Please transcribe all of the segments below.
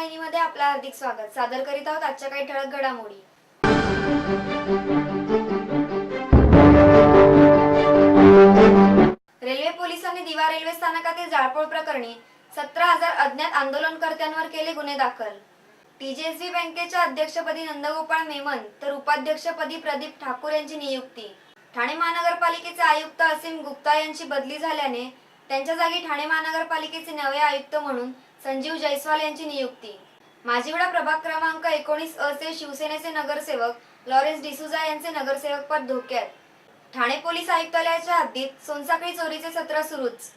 वाहिनीमध्ये आपलं हार्दिक स्वागत। सादर करीत आहोत आजच्या काही ठळक घडामोडी। रेल्वे पोलिसांनी दिवा रेल्वे स्थानकातील जाळपोळ प्रकरणी 17,000 अज्ञात आंदोलनकर्त्यांवर केले गुन्हे दाखल। टीजेएसबी बँकेच्या अध्यक्षपदी नंदगोपाळ मेमन तर उपाध्यक्षपदी प्रदीप ठाकूर यांची नियुक्ती। ठाणे महानगरपालिकेचे आयुक्त असीम गुप्ता यांची बदली झाल्याने त्यांच्या जागी ठाणे महानगरपालिकेचे नवे आयुक्त म्हणून संजीव जयस्वाल यांची नियुक्ती। माझीवडा प्रभाग क्रमांक 19 अ चे शिवसेनेचे नगरसेवक लॉरेन्स डिसूजा यांचे नगरसेवक पद धोक्यात। ठाणे पोलीस आयुक्तालयाच्या हद्दीत सोनसाखळी चोरीचे सत्र सुरूच।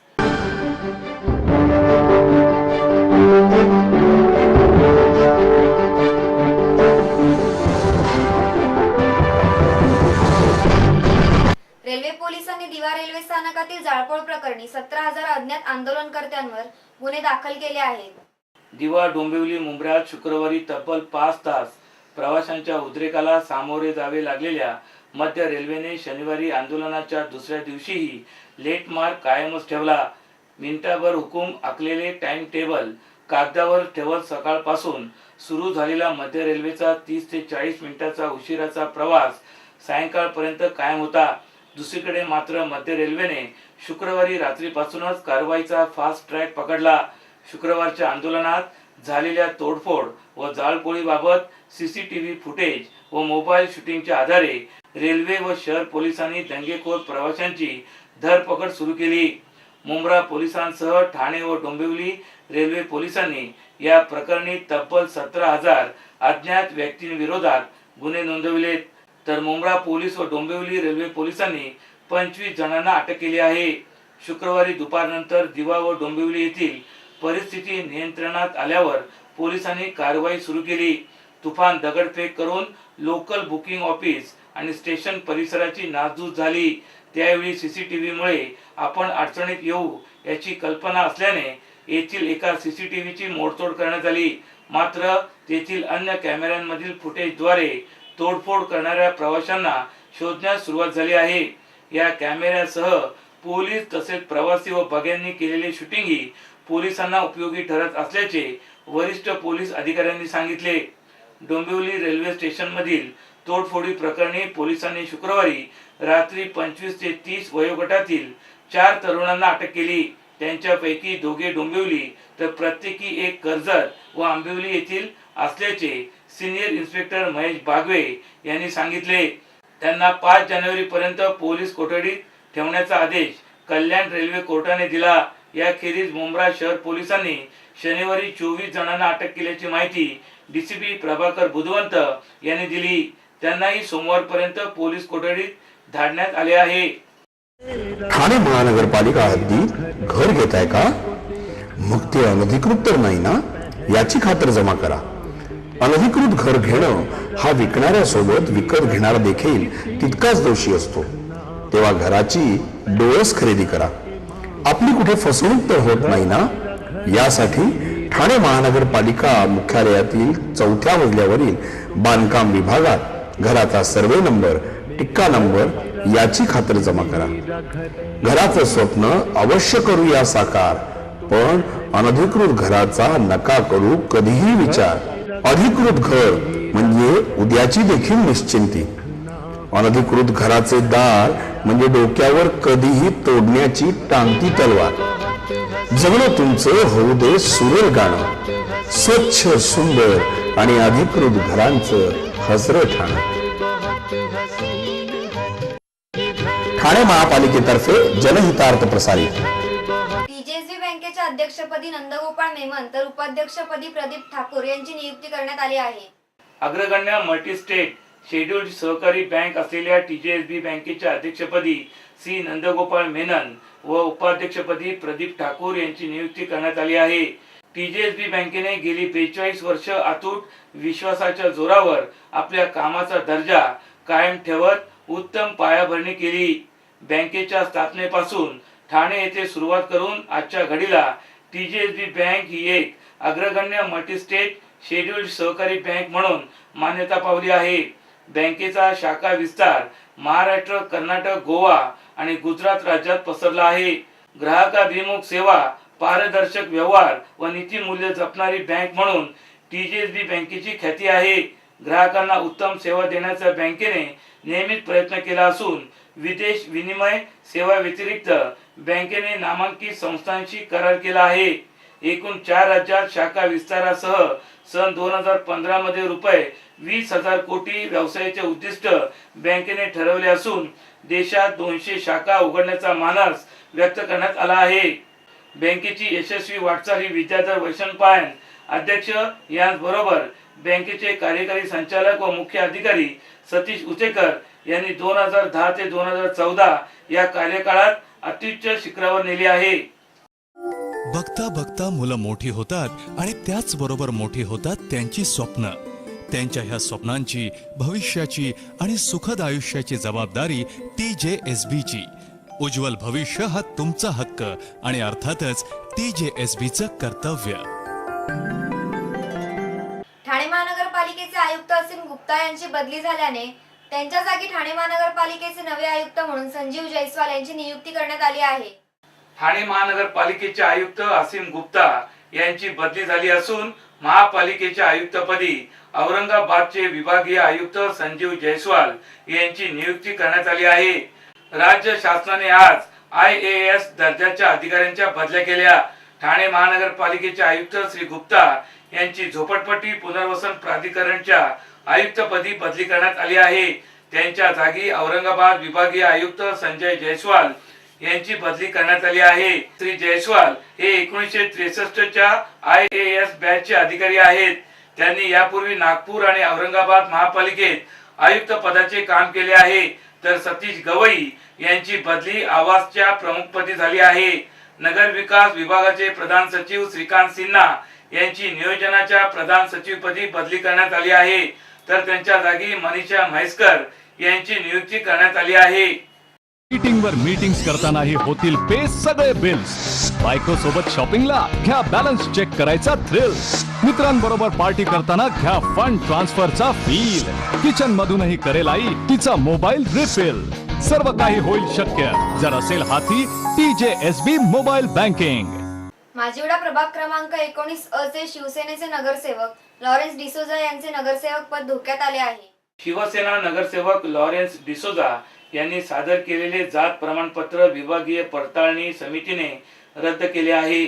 रेल्वे पोलिसांनी दिवा रेल्वे स्थानकातील जाळपोळ प्रकरणी 17,000 अज्ञात आंदोलनकर्त्यांवर गुन्हे दाखल केले आहेत। दिवा डोंबिवली मुंब्र्यात शुक्रवारी तब्बल 5 तास प्रवाशांच्या उद्रेकाला सामोरे जावे लागलेल्या मध्य रेल्वेने शनिवारी आंदोलनाच्या दुसऱ्या दिवशीही लेट मार्क कायमच ठेवला। मिनिटाभर हुकूम आखलेले टाइम टेबल कागदावर ठेवत सकाळपासून सुरू झालेला मध्य रेल्वेचा 30 ते 40 मिनिटाचा उशिराचा प्रवास सायंकाळपर्यंत कायम होता। दुसरीकडे मात्र मध्य रेल्वेने शुक्रवारी रात्रीपासूनच कारवाईचा फास्ट ट्रॅक पकडला। शुक्रवारच्या आंदोलनात झालेल्या तोडफोड व जाळपोळीबाबत सीसीटीव्ही फुटेज व मोबाईल शूटिंगच्या आधारे रेल्वे व शहर पोलिसांनी दंगेखोर प्रवाशांची धरपकड सुरू केली। मुंब्रा पोलिसांसह ठाणे व डोंबिवली रेल्वे पोलिसांनी या प्रकरणी तब्बल 17,000 अज्ञात व्यक्तींविरोधात गुन्हे नोंदविलेत, तर मुंब्रा पोलीस व डोंबिवली रेल्वे पोलिसांनी 25 जणांना अटक केली आहे। शुक्रवारी दुपारनंतर दिवा व डोंबिवली येथील परिस्थिती नियंत्रणात आल्यावर पोलिसांनी कारवाई सुरू केली। तुफान दगडफेक करून लोकल बुकिंग ऑफिस आणि स्टेशन परिसराची नासधूस झाली। त्यावेळी सीसीटीव्हीमुळे आपण अडचणीत येऊ याची कल्पना असल्याने येथील एका सीसीटीव्हीची मोडतोड करण्यात आली। मात्र तेथील अन्य कॅमेऱ्यांमधील फुटेजद्वारे तोडफोड करणाऱ्या प्रवाशांना शोधण्यास सुरुवात झाली आहे। या कॅमेऱ्यासह पोलीस तसेच प्रवासी व बघ्यांनी केलेले शूटिंगही पोलिसांना उपयोगी ठरत असल्याचे वरिष्ठ पोलीस अधिकाऱ्यांनी सांगितले। डोंबिवली रेल्वे स्टेशन मधील तोडफोडी प्रकरणी पोलिसांनी शुक्रवारी रात्री 25 ते 30 वयोगटातील 4 तरुणांना अटक केली। त्यांच्यापैकी दोघे डोंबिवली तर प्रत्येकी एक कर्जत व आंबिवली येथील असल्याचे सिनियर इन्स्पेक्टर महेश बागवे यांनी सांगितले। त्यांना 5 जानेवारी पर्यंत पोलीस कोठडीत ठेवण्याचा आदेश कल्याण रेल्वे कोर्टाने दिला। याखेरीज मुंब्रा शहर पोलिसांनी शनिवारी 24 जणांना अटक केल्याची माहिती डीसीपी प्रभाकर बुधवंत यांनी दिली। त्यांनाही सोमवारपर्यंत पोलीस कोठडीत धाडण्यात आले आहे। ठाणे महानगरपालिका हद्दीत घर घेताय का? मग ते अनधिकृत तर नाही ना, याची खातर जमा करा। अनधिकृत घर घेणं हा विकणाऱ्यासोबत विकत घेणारा देखील तितकाच दोषी असतो। तेव्हा घराची डोळस खरेदी करा। आपली कुठे फसवणूक तर होत नाही ना, यासाठी ठाणे महानगरपालिका मुख्यालयातील 4थ्या मजल्यावरील बांधकाम विभागात घराचा सर्वे नंबर, टिक्का नंबर याची खातर जमा करा। घराचं स्वप्न अवश्य करूया साकार, पण अनधिकृत घराचा नका करू कधीही विचार। अधिकृत घर म्हणजे उद्याची देखील निश्चिंती। अनधिकृत घराचे दार म्हणजे डोक्यावर कधीही तोडण्याची टांगती तलवार। जगणं तुमचं होऊ दे सुरेल गाणं, स्वच्छ सुंदर आणि अधिकृत घरांचं हसरं ठाणं। ठाणे महापालिकेतर्फे जनहितार्थ प्रसारित। टीजेएसबी बँकेच्या अध्यक्षपदी नंदगोपाळ मेमन तर उपाध्यक्षपदी प्रदीप ठाकूर यांची नियुक्ती करण्यात आली आहे। अग्रगण्य मल्टीस्टेट शेड्यूल्ड सहकारी बँक असलेल्या टीजेएसबी बँकेच्या अध्यक्षपदी सी नंदगोपाळ मेनन व उपाध्यक्षपदी प्रदीप ठाकूर यांची नियुक्ती करण्यात आली आहे। टीजेएसबी बँकेने गेली 42 वर्ष अतूट विश्वासाच्या जोरावर आपल्या कामाचा दर्जा कायम ठेवत उत्तम पायाभरणी केली। बँकेच्या स्थापनेपासून ठाणे येथे सुरुवात करून आजच्या घडीला टीजेएसबी बँक ही एक अग्रगण्य मल्टीस्टेट शेड्यूल्ड सहकारी बँक म्हणून मान्यता पावली आहे। बँकेचा शाखा विस्तार महाराष्ट्र, कर्नाटक, गोवा आणि गुजरात राज्यात पसरला आहे। ग्राहकाभिमुख सेवा, पारदर्शक व्यवहार व नीती मूल्य जपणारी बँक म्हणून TJSB बँकेची ख्याती आहे. ग्राहकांना उत्तम सेवा देण्याचा बँकेने नेहमीच प्रयत्न केला असून विदेश विनिमय सेवा व्यतिरिक्त बँकेने नामांकित संस्थांशी करार केला आहे. एकूण 4 राज्यात शाखा विस्तारासह सन 2015 मध्ये रुपये 20,000 कोटी व्यवसायाचे उद्दिष्ट बँकेने ठरवले असून देशात 200 शाखा उघडण्याचा मानस व्यक्त करण्यात आला आहे. बँकेची यशस्वी वाटचाल ही विद्याधर वैशंपायन अध्यक्ष यांच्याबरोबर बँकेचे कार्यकारी संचालक व मुख्य अधिकारी सतीश उचेकर यांनी 2010 ते 2014 या कार्यकाळात अत्युच्च शिखरावर नेली आहे. बघता बघता मुलं मोठी होतात आणि त्याच बरोबर मोठी होतात त्यांची स्वप्न. त्यांच्या ह्या स्वप्नांची, भविष्याची आणि सुखद आयुष्याची जबाबदारी TJSB ची. उज्ज्वल भविष्य हा तुमचा हक्क आणि अर्थातच TJSB चं कर्तव्य. ठाणे महानगरपालिकेचे आयुक्त असीम गुप्ता यांची बदली झाल्याने त्यांच्या जागी ठाणे महानगरपालिकेचे नवे आयुक्त म्हणून संजीव जयस्वाल यांची नियुक्ती करण्यात आली आहे. ठाणे महानगरपालिकेचे आयुक्त असीम गुप्ता यांची बदली झाली असून महापालिकेच्या आयुक्तपदी औरंगाबादचे विभागीय आयुक्त संजीव जयस्वाल यांची नियुक्ती करण्यात आली आहे. राज्य शासनाने आज IAS दर्जाच्या अधिकाऱ्यांच्या बदल्या केल्या. ठाणे महानगरपालिकेचे आयुक्त श्री गुप्ता यांची झोपडपट्टी पुनर्वसन प्राधिकरणच्या आयुक्तपदी बदली करण्यात आली आहे. त्यांच्या जागी औरंगाबाद विभागीय आयुक्त संजय जयस्वाल यांची बदली करण्यात आली आहे. श्री जयस्वाल हे 1963 च्या IAS बॅचचे अधिकारी आहेत. त्यांनी यापूर्वी नागपूर आणि औरंगाबाद महापालिकेत आयुक्त पदाचे काम केले आहे. तर सतीश गवई यांची बदली आवासच्या प्रमुखपदी झाली आहे. नगर विकास विभागाचे प्रधान सचिव श्रीकांत सिन्हा यांची नियोजनाच्या प्रधान सचिवपदी बदली करण्यात आली आहे. तर त्यांच्या जागी मनीषा म्हैसकर यांची नियुक्ती करण्यात आली आहे. मीटिंगवर मीटिंग्स करतानाही होतील पे सगळे बिल्स. बायको सोबत शॉपिंगला घ्या बॅलन्स चेक करायचा थ्रिल. मित्रांबरोबर पार्टी करताना घ्या फंड ट्रान्सफरचा फील. किचन मधूनही करेल आई तिचा मोबाईल रिफिल. सर्व काही होईल शक्य जर असेल हाती TJSB मोबाईल बँकिंग. माजिवडा प्रभाग क्रमांक 19 चे शिवसेनेचे नगरसेवक लॉरेन्स डिसोजा यांचे नगरसेवक पद धोक्यात आले आहे. शिवसेना नगरसेवक लॉरेन्स डिसोजा यांनी सादर केलेले जात प्रमाणपत्र विभागीय पडताळणी समितीने रद्द केले आहे.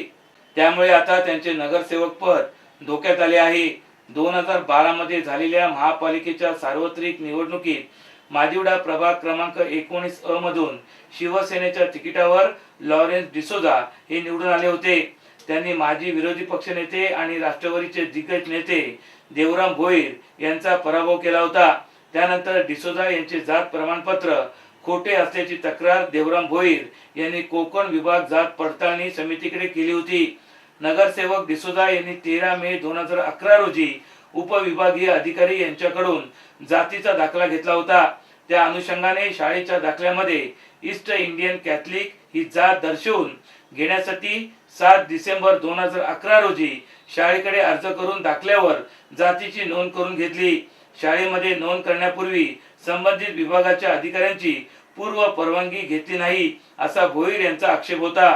त्यामुळे आता त्यांचे नगरसेवक पद धोक्यात आले आहे. 2012 मध्ये झालेल्या महापालिकेच्या सार्वत्रिक निवडणुकीत माजिवडा प्रभाग क्रमांक 19 मधून शिवसेनेच्या तिकिटावर लॉरेन्स डिसोजा हे निवडून आले होते. त्यांनी माजी विरोधी पक्षनेते आणि राष्ट्रवादीचे दिग्गज नेते देवराम भोईर यांचा पराभव केला होता. त्यानंतर डिसोजा यांचे जात प्रमाणपत्र खोटे असल्याची तक्रार देवराम भोईर यांनी कोकण विभाग जात पडताळणी समितीकडे केली होती. नगरसेवक डिसोजा यांनी 13 मे 2011 रोजी उपविभागीय अधिकारी यांच्याकडून जातीचा दाखला घेतला होता. त्या अनुषंगाने शाळेच्या दाखल्यामध्ये ईस्ट इंडियन कॅथलिक ही जात दर्शवून घेण्यासाठी 7 डिसेंबर 2011 रोजी शाळेकडे अर्ज करून दाखल्यावर जातीची नोंद करून घेतली. शाळेमध्ये नोंद करण्यापूर्वी संबंधित विभागाच्या अधिकाऱ्यांची पूर्व परवानगी घेतली नाही असा भोईर यांचा आक्षेप होता.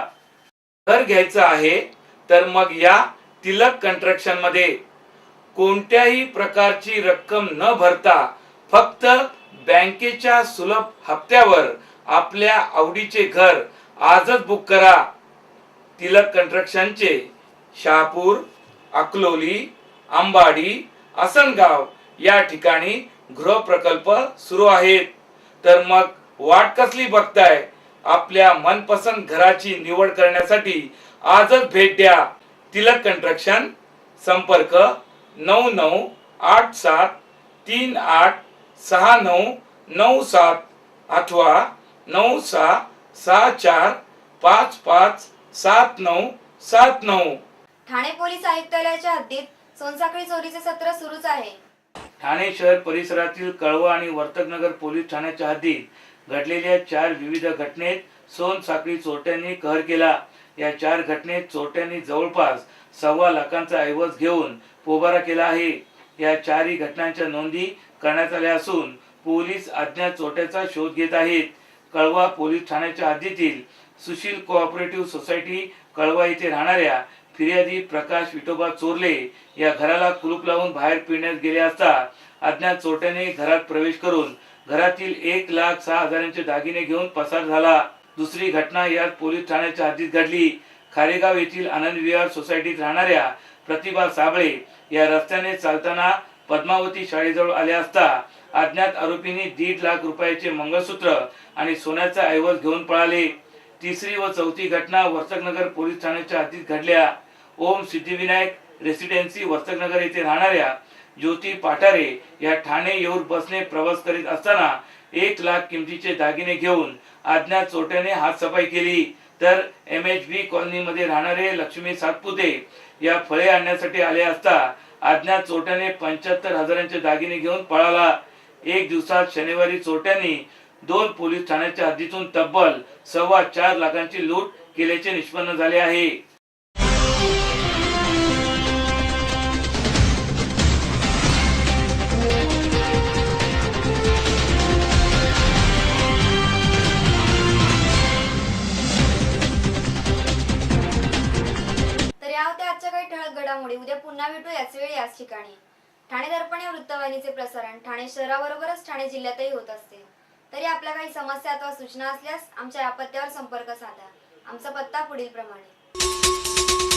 घर घ्यायचं आहे तर मग या तिलक कन्स्ट्रक्शन मध्ये कोणत्याही प्रकारची रक्कम न भरता फक्त बँकेच्या सुलभ हप्त्यावर आपल्या आवडीचे घर आजच बुक करा. तिलक कन्स्ट्रक्शनचे शहापूर, अकलोली, अंबाडी, आसनगाव या ठिकाणी गृह प्रकल्प सुरू आहेत. तर मग वाट कसली बघताय? आपल्या मनपसंत घराची निवड करण्यासाठी आजच भेट द्या. तिलक कन्स्ट्रक्शन. संपर्क 9987386997 अथवा 9664557979. ठाणे पोलीस आयुक्तालयाच्या हद्दीत सोनसाखळी चोरीचे सत्र सुरूच आहे. ठाणे शहर परिसरातील कळवा आणि वर्तकनगर पोलीस ठाण्याच्या हद्दीत घडलेल्या 4 विविध घटनेत सोनसाखळी चोरट्यांनी कहर केला. या 4 घटनेत चोरट्यांनी जवळपास 1.25 लाखांचा ऐवज घेऊन पोबारा केला आहे. या 4ही घटनांच्या नोंदी करण्यात आल्या असून पोलीस अज्ञात चोरट्याचा शोध घेत आहेत. कळवा पोलीस ठाण्याच्या हद्दीतील सुशील कोऑपरेटिव्ह सोसायटी कळवा येथे राहणाऱ्या फिर्यादी प्रकाश विठोबा चोरले या घराला कुलूप लावून बाहेर पिळण्यात गेले असता अज्ञात चोरट्याने घरात प्रवेश करून घरातील 1,06,000चे दागिने घेऊन पसार झाला. दुसरी घटना याच पोलीस ठाण्याच्या हद्दीत घडली. खारेगाव येथील आनंद विहार सोसायटीत राहणाऱ्या प्रतिभा साबळे या रस्त्याने चालताना पद्मावती शाळेजवळ आल्या असता अज्ञात आरोपींनी 1.5 लाख रुपयाचे मंगळसूत्र आणि सोन्याचा ऐवज घेऊन पळाले. तिसरी व चौथी घटना वर्तकनगर पोलीस ठाण्याच्या हद्दीत घडल्या. ओम सिद्धिविनायक रेसिडेन्सी वर्तकनगर येथे राहणाऱ्या ज्योती पाठारे या ठाणे येऊर बसने प्रवास करीत असताना 1 लाख किमतीचे दागिने घेऊन अज्ञात चोरट्याने हातसफाई केली. तर MHB कॉलनीमध्ये राहणारे लक्ष्मी सातपुते या फळे आणण्यासाठी आले असता अज्ञात चोरट्याने 75,000चे दागिने घेऊन पळाला. एक दिवसात शनिवारी चोरट्यांनी 2 पोलीस ठाण्याच्या हद्दीतून तब्बल 4.25 लाखांची लूट केल्याचे निष्पन्न झाले आहे. तर या होत्या आजच्या काही ठळक घडामोडी. उद्या पुन्हा भेटू याच वेळी याच ठिकाणी. ठाणे दर्पण या वृत्तवाहिनीचे प्रसारण ठाणे शहराबरोबरच ठाणे जिल्ह्यातही होत असते. तरी आपल्या काही समस्या अथवा सूचना असल्यास आमच्या या पत्त्यावर संपर्क साधा. आमचा पत्ता पुढील प्रमाणे.